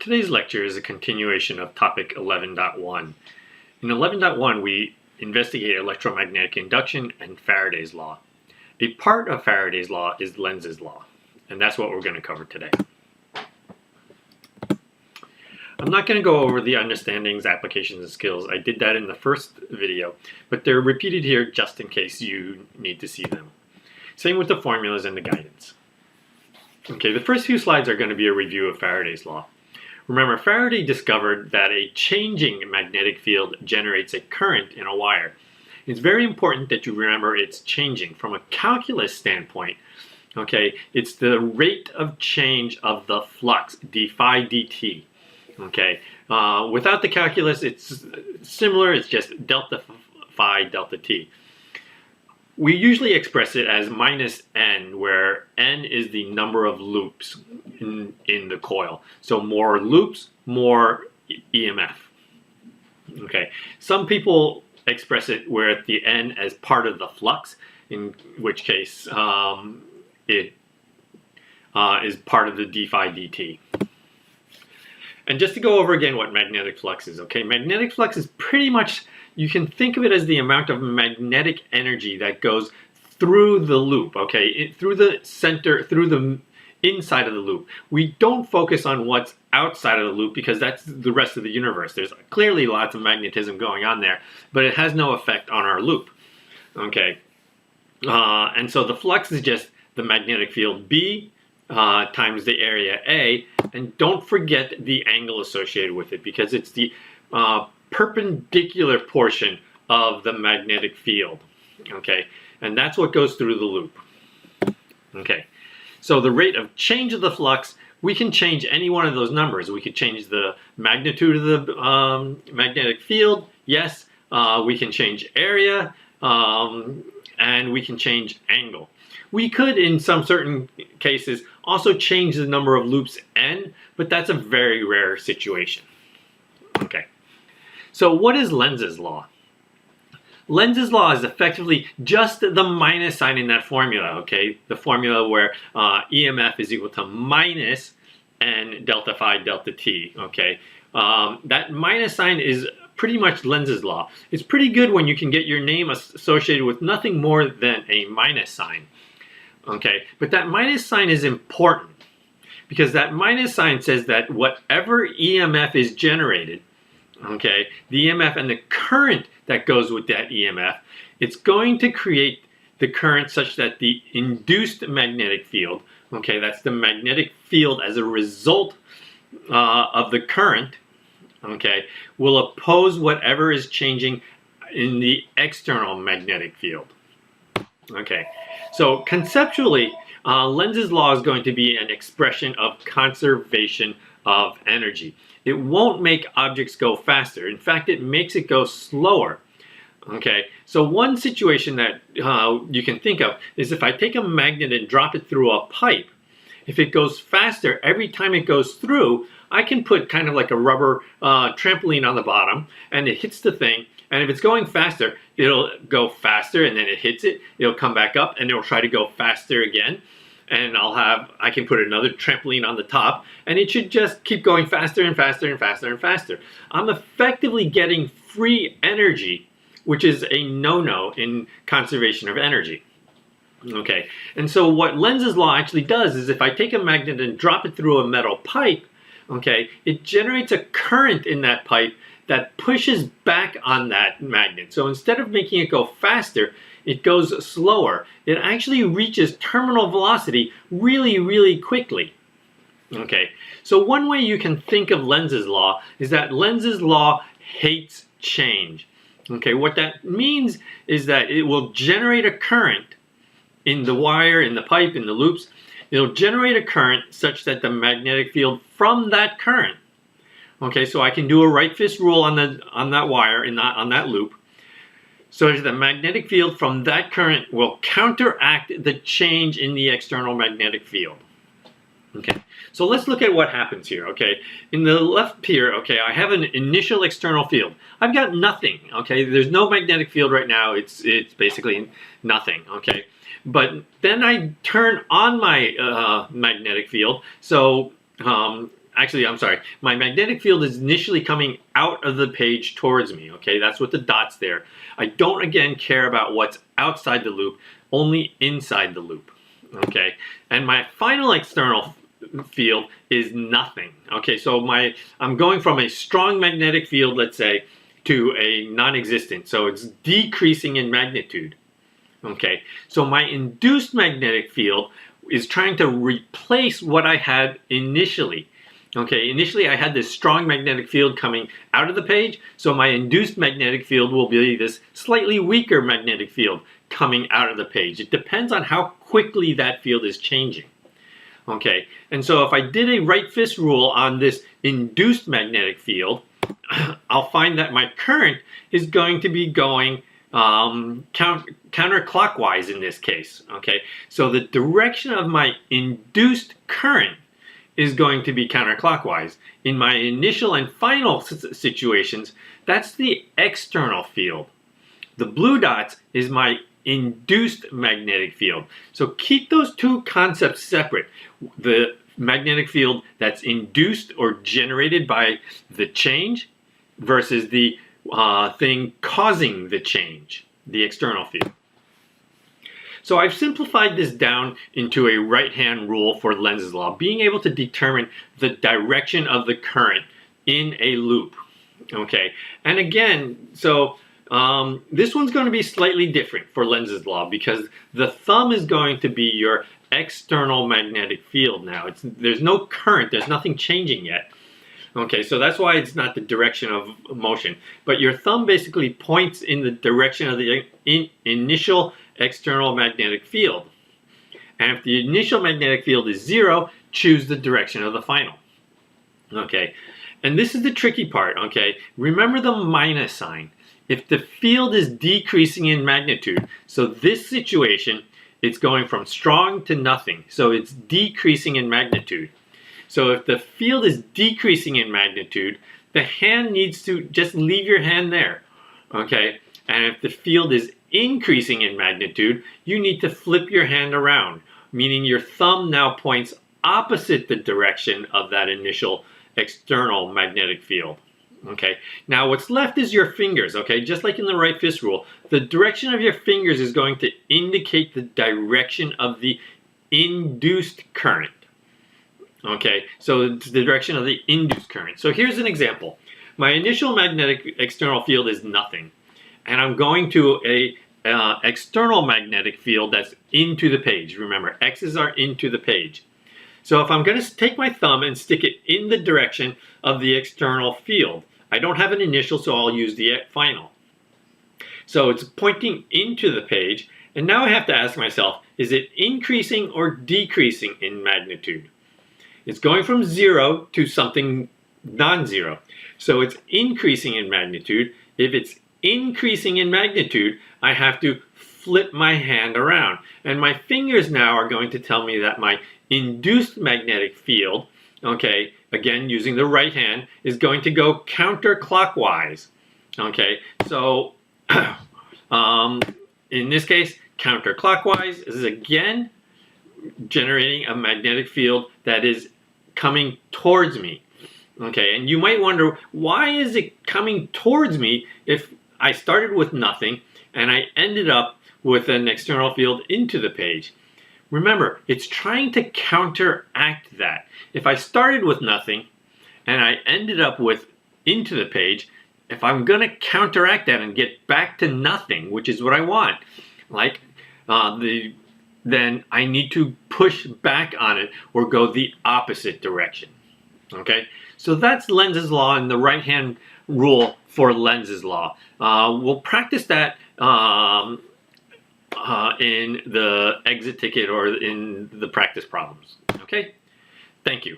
Today's lecture is a continuation of topic 11.1. In 11.1, we investigate electromagnetic induction and Faraday's law. A part of Faraday's law is Lenz's law, and that's what we're going to cover today. I'm not going to go over the understandings, applications, and skills. I did that in the first video, but they're repeated here just in case you need to see them. Same with the formulas and the guidance. Okay, the first few slides are going to be a review of Faraday's law. Remember, Faraday discovered that a changing magnetic field generates a current in a wire. It's very important that you remember it's changing. From a calculus standpoint, okay, it's the rate of change of the flux, d phi dt. Okay, without the calculus, it's similar. It's just delta phi delta t. We usually express it as minus n, where n is the number of loops in the coil. So more loops, more EMF. Okay, some people express it where the n as part of the flux, in which case it is part of the d phi dt. And just to go over again what magnetic flux is, okay? Magnetic flux is pretty much, you can think of it as the amount of magnetic energy that goes through the loop, okay? Through the center, through the inside of the loop. We don't focus on what's outside of the loop because that's the rest of the universe. There's clearly lots of magnetism going on there, but it has no effect on our loop, okay? And so the flux is just the magnetic field B times the area A, and don't forget the angle associated with it because it's the perpendicular portion of the magnetic field, okay? And that's what goes through the loop, okay? So the rate of change of the flux, we can change any one of those numbers. We could change the magnitude of the magnetic field, yes. We can change area, and we can change angle. We could, in some certain cases, also change the number of loops n, but that's a very rare situation. Okay, so what is Lenz's law? Lenz's law is effectively just the minus sign in that formula, okay? The formula where EMF is equal to minus n delta phi delta t, okay? That minus sign is pretty much Lenz's law. It's pretty good when you can get your name associated with nothing more than a minus sign. Okay, but that minus sign is important because that minus sign says that whatever EMF is generated, okay, the EMF and the current that goes with that EMF, it's going to create the current such that the induced magnetic field, okay, that's the magnetic field as a result of the current, okay, will oppose whatever is changing in the external magnetic field. Okay, so conceptually, Lenz's law is going to be an expression of conservation of energy. It won't make objects go faster. In fact, it makes it go slower. Okay, so one situation that you can think of is if I take a magnet and drop it through a pipe, if it goes faster every time it goes through, I can put kind of like a rubber trampoline on the bottom and it hits the thing. And if it's going faster, it'll go faster and then it hits it, it'll come back up and it'll try to go faster again. And I can put another trampoline on the top and it should just keep going faster and faster and faster and faster. I'm effectively getting free energy, which is a no-no in conservation of energy. Okay, and so what Lenz's law actually does is if I take a magnet and drop it through a metal pipe, okay, it generates a current in that pipe that pushes back on that magnet. So instead of making it go faster, it goes slower. It actually reaches terminal velocity really, really quickly. Okay, so one way you can think of Lenz's law is that Lenz's law hates change. Okay, what that means is that it will generate a current in the wire, in the pipe, in the loops. It'll generate a current such that the magnetic field from that current, okay, so I can do a right fist rule on that wire, on that loop, so that the magnetic field from that current will counteract the change in the external magnetic field. Okay, so let's look at what happens here, okay? In the left here, okay, I have an initial external field. I've got nothing, okay? There's no magnetic field right now. It's basically nothing, okay? But then I turn on my magnetic field, so actually, I'm sorry, my magnetic field is initially coming out of the page towards me, okay? That's what the dot's there. I don't, again, care about what's outside the loop, only inside the loop, okay? And my final external field is nothing, okay? So I'm going from a strong magnetic field, let's say, to a non-existent, so it's decreasing in magnitude, okay? So my induced magnetic field is trying to replace what I had initially. Okay, initially I had this strong magnetic field coming out of the page, so my induced magnetic field will be this slightly weaker magnetic field coming out of the page. It depends on how quickly that field is changing. Okay, and so if I did a right fist rule on this induced magnetic field, I'll find that my current is going to be going counterclockwise in this case. Okay, so the direction of my induced current is going to be counterclockwise. In my initial and final situations, that's the external field. The blue dots is my induced magnetic field. So keep those two concepts separate. The magnetic field that's induced or generated by the change versus the thing causing the change, the external field. So I've simplified this down into a right-hand rule for Lenz's law, being able to determine the direction of the current in a loop. Okay, and again, so this one's going to be slightly different for Lenz's law because the thumb is going to be your external magnetic field now. There's no current, there's nothing changing yet. Okay, so that's why it's not the direction of motion. But your thumb basically points in the direction of the initial external magnetic field. And if the initial magnetic field is 0, choose the direction of the final. Okay, and this is the tricky part, okay? Remember the minus sign. If the field is decreasing in magnitude, so this situation, it's going from strong to nothing. So it's decreasing in magnitude. So if the field is decreasing in magnitude, the hand needs to just leave your hand there, okay? And if the field is increasing in magnitude, you need to flip your hand around, meaning your thumb now points opposite the direction of that initial external magnetic field, okay? Now what's left is your fingers, okay? Just like in the right fist rule, the direction of your fingers is going to indicate the direction of the induced current. Okay, so it's the direction of the induced current. So here's an example. My initial magnetic external field is nothing. And I'm going to a external magnetic field that's into the page. Remember, X's are into the page. So if I'm going to take my thumb and stick it in the direction of the external field, I don't have an initial, so I'll use the final. So it's pointing into the page. And now I have to ask myself, is it increasing or decreasing in magnitude? It's going from 0 to something non-zero. So it's increasing in magnitude. If it's increasing in magnitude, I have to flip my hand around. And my fingers now are going to tell me that my induced magnetic field, okay, again using the right hand, is going to go counterclockwise. Okay, so in this case, counterclockwise is again generating a magnetic field that is coming towards me. Okay, and you might wonder, why is it coming towards me if I started with nothing and I ended up with an external field into the page? Remember, it's trying to counteract that. If I started with nothing and I ended up with into the page, if I'm going to counteract that and get back to nothing, which is what I want, like then I need to push back on it or go the opposite direction. Okay, so that's Lenz's law and the right-hand rule for Lenz's law. We'll practice that in the exit ticket or in the practice problems. Okay, thank you.